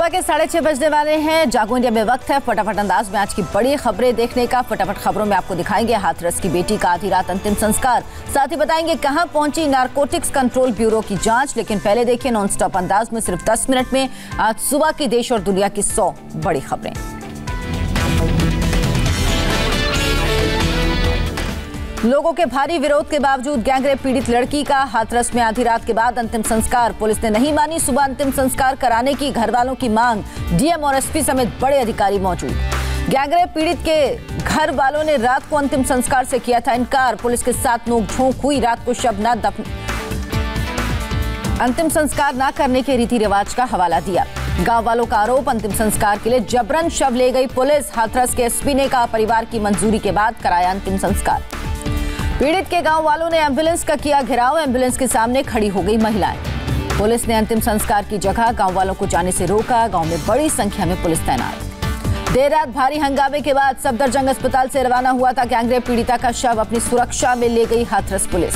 सुबह के 6:30 बजने वाले हैं। जागो इंडिया में वक्त है फटाफट अंदाज में आज की बड़ी खबरें देखने का। फटाफट खबरों में आपको दिखाएंगे हाथरस की बेटी का आधी रात अंतिम संस्कार, साथ ही बताएंगे कहां पहुंची नारकोटिक्स कंट्रोल ब्यूरो की जांच। लेकिन पहले देखिए नॉन स्टॉप अंदाज में सिर्फ 10 मिनट में आज सुबह की देश और दुनिया की 100 बड़ी खबरें। लोगों के भारी विरोध के बावजूद गैंगरेप पीड़ित लड़की का हाथरस में आधी रात के बाद अंतिम संस्कार। पुलिस ने नहीं मानी सुबह अंतिम संस्कार कराने की घर वालों की मांग। डीएम और एसपी समेत बड़े अधिकारी मौजूद। गैंगरेप पीड़ित के घर वालों ने रात को अंतिम संस्कार से किया था इनकार। पुलिस के साथ नोकझोंक हुई। रात को शव न दफन अंतिम संस्कार न करने के रीति रिवाज का हवाला दिया। गांव वालों का आरोप अंतिम संस्कार के लिए जबरन शव ले गई पुलिस। हाथरस के एसपी ने कहा परिवार की मंजूरी के बाद कराया अंतिम संस्कार। पीड़ित के गांव वालों ने एम्बुलेंस का किया घेराव। एम्बुलेंस के सामने खड़ी हो गई महिलाएं। पुलिस ने अंतिम संस्कार की जगह गांव वालों को जाने से रोका। गांव में बड़ी संख्या में पुलिस तैनात। देर रात भारी हंगामे के बाद सफदरजंग अस्पताल से रवाना हुआ था गैंगरेप पीड़िता का शव। अपनी सुरक्षा में ले गई हाथरस पुलिस।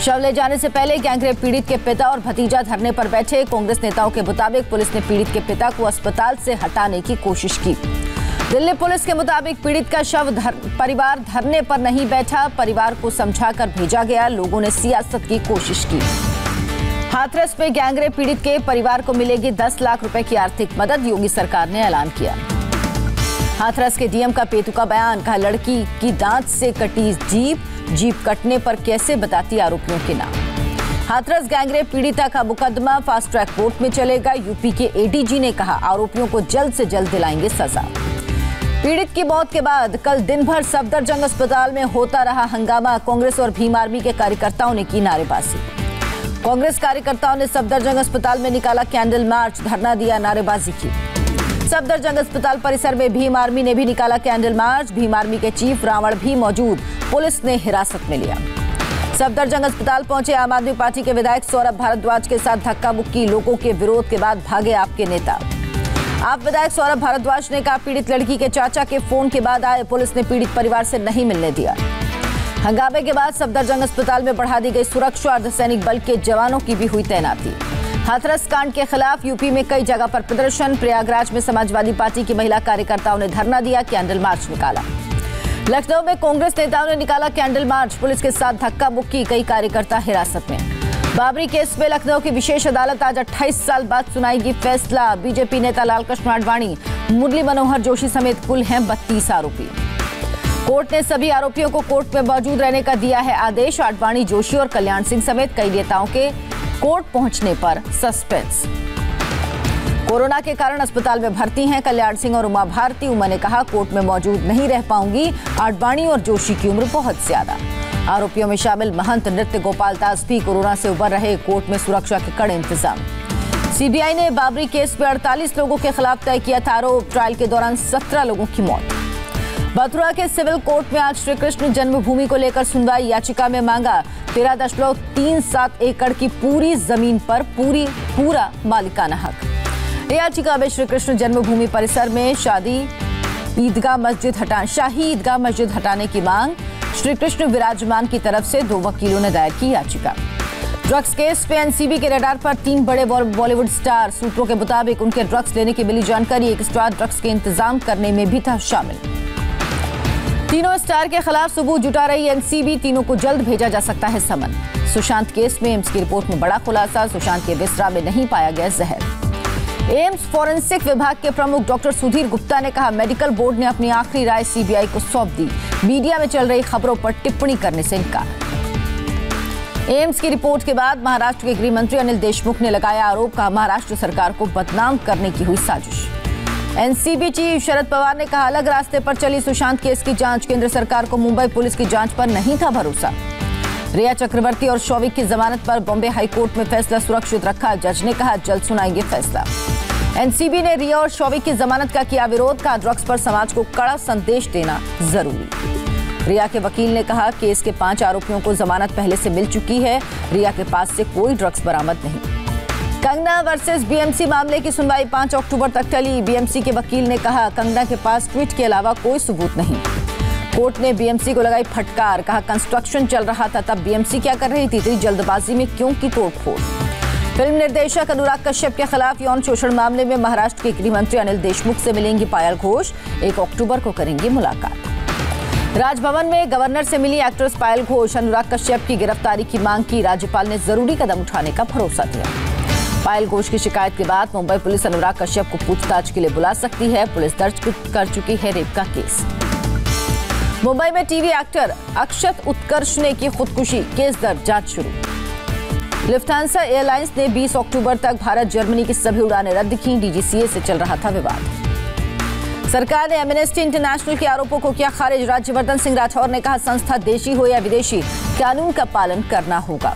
शव ले जाने से पहले गैंगरेप पीड़ित के पिता और भतीजा धरने पर बैठे। कांग्रेस नेताओं के मुताबिक पुलिस ने पीड़ित के पिता को अस्पताल से हटाने की कोशिश की। दिल्ली पुलिस के मुताबिक पीड़ित का शव परिवार धरने पर नहीं बैठा। परिवार को समझाकर भेजा गया। लोगों ने सियासत की कोशिश की। हाथरस में गैंगरेप पीड़ित के परिवार को मिलेगी 10 लाख रुपए की आर्थिक मदद। योगी सरकार ने ऐलान किया। हाथरस के डीएम का पेतुका बयान। कहा लड़की की दांत से कटी जीभ कटने पर कैसे बताती आरोपियों के नाम। हाथरस गैंगरेप पीड़िता का मुकदमा फास्ट ट्रैक कोर्ट में चलेगा। यूपी के एडीजी ने कहा आरोपियों को जल्द से जल्द दिलाएंगे सजा। पीड़ित की मौत के बाद कल दिन भर सफदरजंग अस्पताल में होता रहा हंगामा। कांग्रेस और भीम आर्मी के कार्यकर्ताओं ने की नारेबाजी। कांग्रेस कार्यकर्ताओं ने सफदरजंग अस्पताल में निकाला कैंडल मार्च, धरना दिया, नारेबाजी की। सफदरजंग अस्पताल परिसर में भीम आर्मी ने भी निकाला कैंडल मार्च। भीम आर्मी के चीफ रावण भी मौजूद। पुलिस ने हिरासत में लिया। सफदरजंग अस्पताल पहुंचे आम आदमी पार्टी के विधायक सौरभ भारद्वाज के साथ धक्का मुक्की। लोगों के विरोध के बाद भागे आपके नेता। आप विधायक सौरभ भारद्वाज ने कहा पीड़ित लड़की के चाचा के फोन के बाद आए। पुलिस ने पीड़ित परिवार से नहीं मिलने दिया। हंगामे के बाद सफदरजंग अस्पताल में बढ़ा दी गई सुरक्षा। अर्धसैनिक बल के जवानों की भी हुई तैनाती। हाथरस कांड के खिलाफ यूपी में कई जगह पर प्रदर्शन। प्रयागराज में समाजवादी पार्टी की महिला कार्यकर्ताओं ने धरना दिया, कैंडल मार्च निकाला। लखनऊ में कांग्रेस नेताओं ने निकाला कैंडल मार्च। पुलिस के साथ धक्का मुक्की, कई कार्यकर्ता हिरासत में। बाबरी केस में लखनऊ की विशेष अदालत आज 28 साल बाद सुनाएगी फैसला। बीजेपी नेता लालकृष्ण आडवाणी, मुरली मनोहर जोशी समेत कुल हैं 32 आरोपी। कोर्ट ने सभी आरोपियों को कोर्ट में मौजूद रहने का दिया है आदेश। आडवाणी, जोशी और कल्याण सिंह समेत कई नेताओं के कोर्ट पहुंचने पर सस्पेंस। कोरोना के कारण अस्पताल में भर्ती हैं कल्याण सिंह और उमा भारती। उमा ने कहा कोर्ट में मौजूद नहीं रह पाऊंगी। आडवाणी और जोशी की उम्र बहुत ज्यादा। आरोपियों में शामिल महंत नृत्य गोपाल दास भी कोरोना से उबर रहे। कोर्ट में सुरक्षा के कड़े इंतजाम। सीबीआई ने बाबरी केस में 48 लोगों के खिलाफ तय किया था आरोप। ट्रायल के दौरान 17 लोगों की मौत। मथुरा के सिविल कोर्ट में आज श्री कृष्ण जन्मभूमि को लेकर सुनवाई। याचिका में मांगा 13.37 एकड़ की पूरी जमीन पर पूरा मालिकाना हक। याचिका में श्री कृष्ण जन्मभूमि परिसर में शाही ईदगाह मस्जिद हटाने की मांग। श्री कृष्ण विराजमान की तरफ से 2 वकीलों ने दायर की याचिका। ड्रग्स केस पे एनसीबी के रडार पर 3 बड़े बॉलीवुड स्टार। सूत्रों के मुताबिक उनके ड्रग्स लेने की मिली जानकारी। एक स्टार ड्रग्स के इंतजाम करने में भी था शामिल। तीनों स्टार के खिलाफ सबूत जुटा रही एनसीबी। तीनों को जल्द भेजा जा सकता है समन। सुशांत केस में एम्स की रिपोर्ट में बड़ा खुलासा। सुशांत के बिस्तरा में नहीं पाया गया जहर। एम्स फॉरेंसिक विभाग के प्रमुख डॉक्टर सुधीर गुप्ता ने कहा मेडिकल बोर्ड ने अपनी आखिरी राय सीबीआई को सौंप दी। मीडिया में चल रही खबरों पर टिप्पणी करने से इनकार। एम्स की रिपोर्ट के बाद महाराष्ट्र के गृह मंत्री अनिल देशमुख ने लगाया आरोप। कहा महाराष्ट्र सरकार को बदनाम करने की हुई साजिश। एनसीबी चीफ शरद पवार ने कहा अलग रास्ते पर चली सुशांत केस की जांच। केंद्र सरकार को मुंबई पुलिस की जांच पर नहीं था भरोसा। रिया चक्रवर्ती और शौविक की जमानत पर बॉम्बे हाईकोर्ट में फैसला सुरक्षित रखा। जज ने कहा जल्द सुनाएंगे फैसला। एनसीबी ने रिया और शौविक की जमानत का किया विरोध। कहा ड्रग्स पर समाज को कड़ा संदेश देना जरूरी। रिया के वकील ने कहा केस के 5 आरोपियों को जमानत पहले से मिल चुकी है। रिया के पास से कोई ड्रग्स बरामद नहीं। कंगना वर्सेस बीएमसी मामले की सुनवाई 5 अक्टूबर तक टली। बीएमसी के वकील ने कहा कंगना के पास ट्वीट के अलावा कोई सबूत नहीं। कोर्ट ने बीएमसी को लगाई फटकार। कहा कंस्ट्रक्शन चल रहा था तब बीएमसी क्या कर रही थी? इतनी जल्दबाजी में क्यों की तोड़फोड़? फिल्म निर्देशक अनुराग कश्यप के खिलाफ यौन शोषण मामले में महाराष्ट्र के गृह मंत्री अनिल देशमुख से मिलेंगी पायल घोष। 1 अक्टूबर को करेंगी मुलाकात। राजभवन में गवर्नर से मिली एक्ट्रेस पायल घोष। अनुराग कश्यप की गिरफ्तारी की मांग की। राज्यपाल ने जरूरी कदम उठाने का भरोसा दिया। पायल घोष की शिकायत के बाद मुंबई पुलिस अनुराग कश्यप को पूछताछ के लिए बुला सकती है। पुलिस दर्ज कर चुकी है रेप का केस। मुंबई में टीवी एक्टर अक्षत उत्कर्ष ने की खुदकुशी। केस दर्ज, जांच शुरू। लुफ्थांसा एयरलाइंस ने 20 अक्टूबर तक भारत जर्मनी की सभी उड़ानें रद्द की। डीजीसीए से चल रहा था विवाद। सरकार ने एमनेस्टी इंटरनेशनल के आरोपों को किया खारिज। राज्यवर्धन सिंह राठौर ने कहा, संस्था देशी हो या विदेशी, कानून का पालन करना होगा।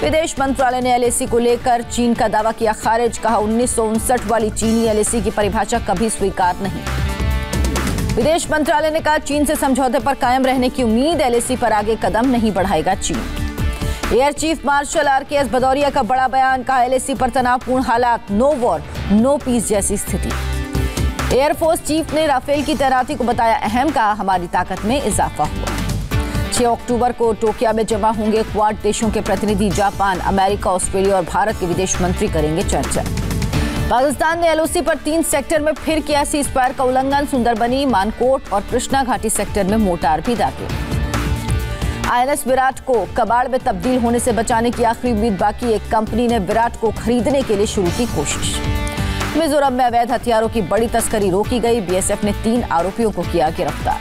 विदेश मंत्रालय ने एलएसी को लेकर चीन का दावा किया खारिज। कहा, 1959 वाली चीनी एलएसी की परिभाषा कभी स्वीकार नहीं। विदेश मंत्रालय ने कहा, चीन से समझौते पर कायम रहने की उम्मीद। एलएसी पर आगे कदम नहीं बढ़ाएगा चीन। Air chief marshal RKS Bhadauria का बड़ा बयान। कहा, एलएसी पर तनावपूर्ण हालात, नो वॉर नो पीस जैसी स्थिति। एयरफोर्स चीफ ने राफेल की तैनाती को बताया अहम। कहा, हमारी ताकत में इजाफा हुआ। 6 अक्टूबर को टोक्यो में जमा होंगे क्वाड देशों के प्रतिनिधि। जापान, अमेरिका, ऑस्ट्रेलिया और भारत के विदेश मंत्री करेंगे चर्चा। पाकिस्तान ने एलओसी पर 3 सेक्टर में फिर किया सीजफायर का उल्लंघन। सुंदरबनी, मानकोट और कृष्णा घाटी सेक्टर में मोर्टार भी दागे। आईएनएस विराट को कबाड़ में तब्दील होने से बचाने की आखिरी उम्मीद बाकी। एक कंपनी ने विराट को खरीदने के लिए शुरू की कोशिश। मिजोरम में अवैध हथियारों की बड़ी तस्करी रोकी गई। बीएसएफ ने 3 आरोपियों को किया गिरफ्तार।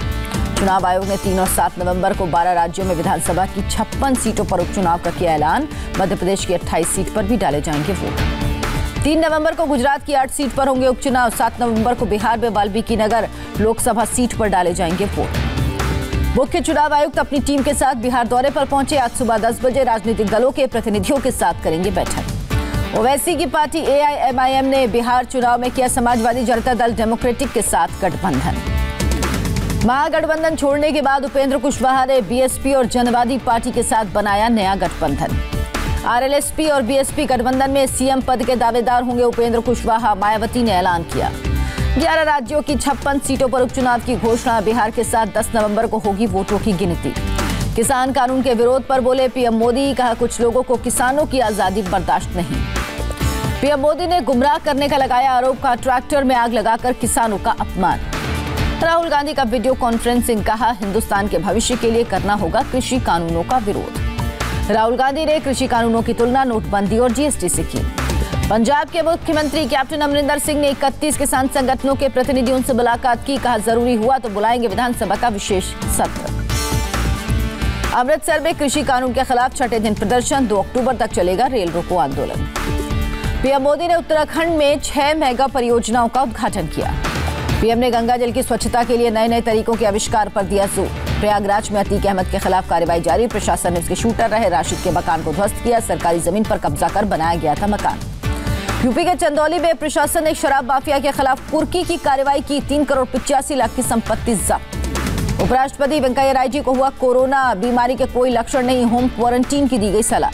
चुनाव आयोग ने 3 और 7 नवंबर को 12 राज्यों में विधानसभा की 56 सीटों पर उपचुनाव का किया ऐलान। मध्य प्रदेश की 28 सीट पर भी डाले जाएंगे वोट। 3 नवंबर को गुजरात की 8 सीट पर होंगे उपचुनाव। 7 नवंबर को बिहार में वाल्मीकि नगर लोकसभा सीट पर डाले जाएंगे वोट। मुख्य चुनाव आयुक्त अपनी टीम के साथ बिहार दौरे पर पहुंचे। आज सुबह 10 बजे राजनीतिक दलों के प्रतिनिधियों के साथ करेंगे बैठक। ओवैसी की पार्टी एआईएमआईएम ने बिहार चुनाव में किया समाजवादी जनता दल डेमोक्रेटिक के साथ गठबंधन। महागठबंधन छोड़ने के बाद उपेंद्र कुशवाहा ने बीएसपी और जनवादी पार्टी के साथ बनाया नया गठबंधन। आरएलएसपी और बीएसपी गठबंधन में सीएम पद के दावेदार होंगे उपेंद्र कुशवाहा। मायावती ने ऐलान किया। 11 राज्यों की 56 सीटों पर उपचुनाव की घोषणा। बिहार के साथ 10 नवंबर को होगी वोटों की गिनती। किसान कानून के विरोध पर बोले पीएम मोदी। कहा, कुछ लोगों को किसानों की आजादी बर्दाश्त नहीं। पीएम मोदी ने गुमराह करने का लगाया आरोप। का ट्रैक्टर में आग लगाकर किसानों का अपमान। राहुल गांधी का वीडियो कॉन्फ्रेंसिंग। कहा, हिंदुस्तान के भविष्य के लिए करना होगा कृषि कानूनों का विरोध। राहुल गांधी ने कृषि कानूनों की तुलना नोटबंदी और जीएसटी से की। पंजाब के मुख्यमंत्री कैप्टन अमरिंदर सिंह ने 31 किसान संगठनों के प्रतिनिधियों से मुलाकात की। कहा, जरूरी हुआ तो बुलाएंगे विधानसभा का विशेष सत्र। अमृतसर में कृषि कानून के खिलाफ 6ठे दिन प्रदर्शन। 2 अक्टूबर तक चलेगा रेल रोको आंदोलन। पीएम मोदी ने उत्तराखंड में 6 मेगा परियोजनाओं का उद्घाटन किया। पीएम ने गंगा जल की स्वच्छता के लिए नए तरीकों के आविष्कार पर दिया जोर। प्रयागराज में अतीक अहमद के खिलाफ कार्रवाई जारी। प्रशासन ने उसके शूटर रहे राशिद के मकान को ध्वस्त किया। सरकारी जमीन पर कब्जा कर बनाया गया था मकान। यूपी के चंदौली में प्रशासन ने शराब माफिया के खिलाफ कुर्की की कार्रवाई की। 3 करोड़ 85 लाख की संपत्ति जब्त। उपराष्ट्रपति वेंकैया नायडू को हुआ कोरोना। बीमारी के कोई लक्षण नहीं, होम क्वारंटीन की दी गई सलाह।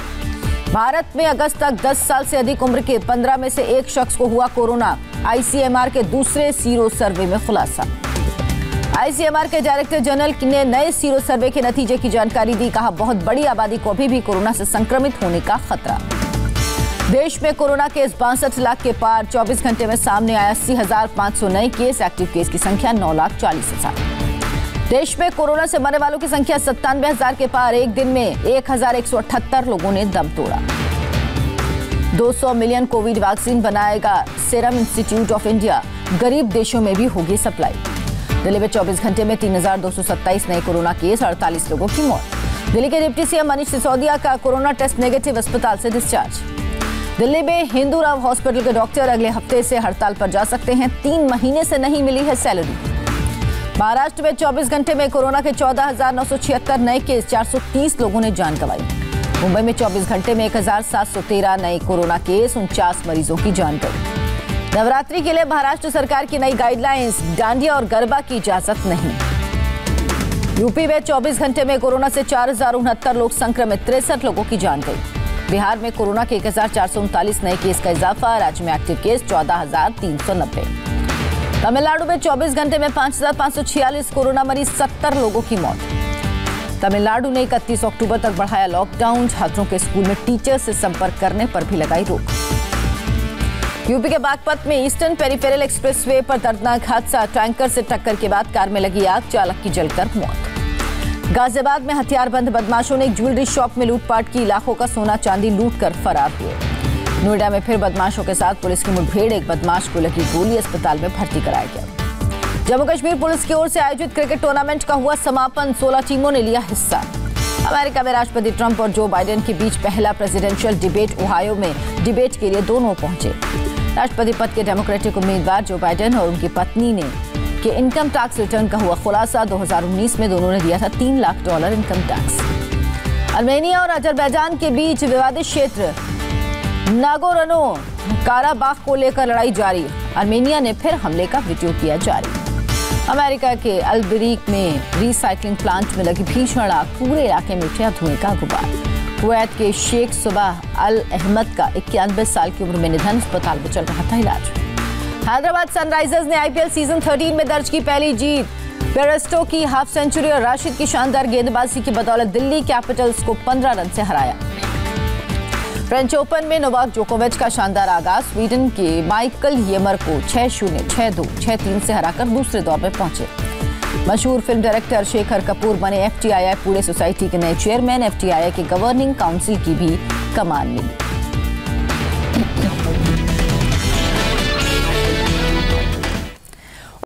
भारत में अगस्त तक 10 साल से अधिक उम्र के 15 में से 1 शख्स को हुआ कोरोना। आईसीएमआर के दूसरे सीरो सर्वे में खुलासा। आईसीएमआर के डायरेक्टर जनरल ने नए सीरो सर्वे के नतीजे की जानकारी दी। कहा, बहुत बड़ी आबादी को अभी भी कोरोना से संक्रमित होने का खतरा। देश में कोरोना केस 62 लाख के पार। 24 घंटे में सामने आया 80,500 नए केस। एक्टिव केस की संख्या 9,40,000। देश में कोरोना से मरने वालों की संख्या 97,000 के पार। एक दिन में 1,178 लोगों ने दम तोड़ा। 200 मिलियन कोविड वैक्सीन बनाएगा सीरम इंस्टीट्यूट ऑफ इंडिया। गरीब देशों में भी होगी सप्लाई। दिल्ली में 24 घंटे में 3,227 नए कोरोना केस, 48 लोगों की मौत। दिल्ली के डिप्टी सीएम मनीष सिसोदिया का कोरोना टेस्ट नेगेटिव, अस्पताल से डिस्चार्ज। दिल्ली में हिंदूराव हॉस्पिटल के डॉक्टर अगले हफ्ते से हड़ताल पर जा सकते हैं। 3 महीने से नहीं मिली है सैलरी। महाराष्ट्र में 24 घंटे में कोरोना के 14,976 नए केस, 430 लोगों ने जान गंवाई। मुंबई में 24 घंटे में 1,713 नए कोरोना केस, 49 मरीजों की जान गई। नवरात्रि के लिए महाराष्ट्र सरकार की नई गाइडलाइंस। डांडिया और गरबा की इजाजत नहीं। यूपी में 24 घंटे में कोरोना से 4,069 लोग संक्रमित, 63 लोगों की जान गई। बिहार में कोरोना के 1,439 नए केस का इजाफा। राज्य में एक्टिव केस 14,390। तमिलनाडु में 24 घंटे में 5,546 कोरोना मरीज, 70 लोगों की मौत। तमिलनाडु ने 31 अक्टूबर तक बढ़ाया लॉकडाउन। छात्रों के स्कूल में टीचर से संपर्क करने पर भी लगाई रोक। यूपी के बागपत में ईस्टर्न पेरिफेरल एक्सप्रेसवे पर दर्दनाक हादसा। टैंकर से टक्कर के बाद कार में लगी आग, चालक की जलकर मौत। गाजियाबाद में हथियारबंद बदमाशों ने एक ज्वेलरी शॉप में लूटपाट की, लाखों का सोना चांदी लूटकर फरार हुए। नोएडा में फिर बदमाशों के साथ पुलिस की मुठभेड़, एक बदमाश को लगी गोली, अस्पताल में भर्ती कराया गया। जम्मू कश्मीर पुलिस की ओर से आयोजित क्रिकेट टूर्नामेंट का हुआ समापन, 16 टीमों ने लिया हिस्सा। अमेरिका में राष्ट्रपति ट्रंप और जो बाइडेन के बीच पहला प्रेसिडेंशियल डिबेट ओहायो में डिबेट के लिए दोनों पहुंचे। राष्ट्रपति पद के डेमोक्रेटिक उम्मीदवार जो बाइडेन और उनकी पत्नी ने के इनकम टैक्स रिटर्न का हुआ खुलासा। 2019 में दोनों ने दिया था $3 लाख इनकम टैक्स। आर्मेनिया और अजरबैजान के बीच विवादित क्षेत्र नागोर्नो काराबाख को लेकर लड़ाई जारी। आर्मेनिया ने फिर हमले का वीडियो किया जारी। अमेरिका के अल्बरीक में रिसाइकलिंग प्लांट में लगी भीषण आग, पूरे इलाके में उठा धुएं का गुबार। कुवैत के शेख सुबाह अल अहमद का 91 साल की उम्र में निधन, अस्पताल में चल रहा था इलाज। हैदराबाद सनराइजर्स ने आईपीएल सीजन 13 में दर्ज की पहली जीत। बेयरस्टो की हाफ सेंचुरी और राशिद की शानदार गेंदबाजी की बदौलत दिल्ली कैपिटल्स को 15 रन से हराया। फ्रेंच ओपन में नोवाक जोकोविच का शानदार आगाज। स्वीडन के माइकल येमर को 6-0, 6-2, 6-3 से हराकर दूसरे दौर में पहुंचे। मशहूर फिल्म डायरेक्टर शेखर कपूर बने एफटीआईआई पुणे सोसाइटी के नए चेयरमैन। एफटीआईआई के गवर्निंग काउंसिल की भी कमान मिली।